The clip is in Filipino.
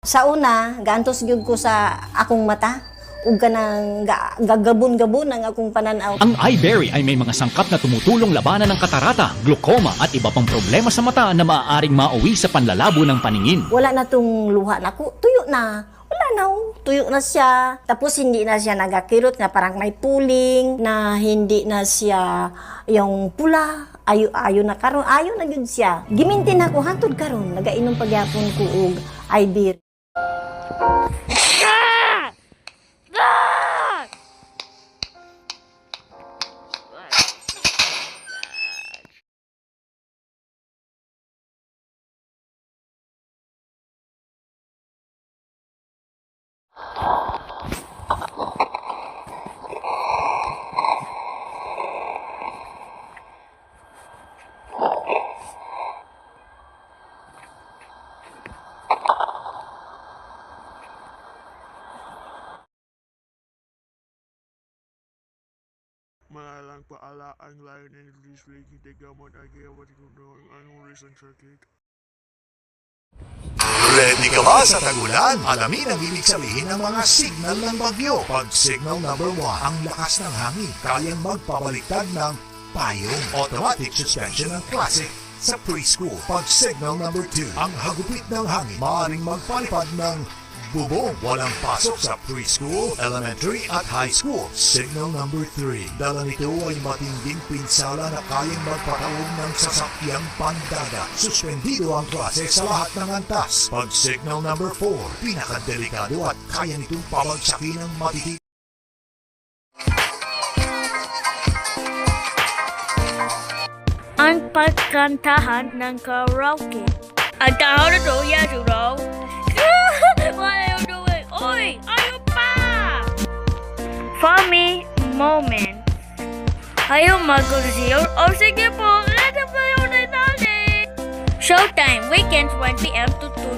Sa una, gaantos gyud ko sa akong mata ug kanang gagabon-gabon ang akong pananaw. Ang iBerry ay may mga sangkap na tumutulong labanan ng katarata, glaucoma at iba pang problema sa mata na maaaring mauwi sa panlalabo ng paningin. Wala na tong luha nako, tuyo na. Wala na, tuyo na siya. Tapos hindi na siya nagakirot na parang may puling, na hindi na siya yung pula. Ayo na karon, ayo na gyud siya. Gimintin ako hantod karon, nagainom pagyapon ko og iBerry. Malalang paala ang layo ng display kita gamot ay gawat ko ang anong reason circuit. Ready ka ba sa tagulan? Alamin ang ibig sabihin ng mga signal ng bagyo. Pag signal number 1, ang lakas ng hangin, kayang magpabaliktad ng payong. Automatic suspension ng classic sa preschool. Pag signal number 2, ang hagupit ng hangin, maaaring magpalipad ng bubong. Walang pasok sa preschool, elementary at high school. Signal number 3, dala nito ay matinding pinsala na kayang magpatawag ng sasakyang pandagat. Suspendido ang klase sa lahat ng antas. Pag signal number 4, pinakadelikado at kaya nitong pabagsakin ng matitindi. Ang pagkantahan ng karaoke. Ang tao na to, yes, you know. What are you doing? Oy, ayaw pa! Funny moments. Ayaw mag-review? O sige po, let us play on the Showtime, weekends 1 p.m. to 2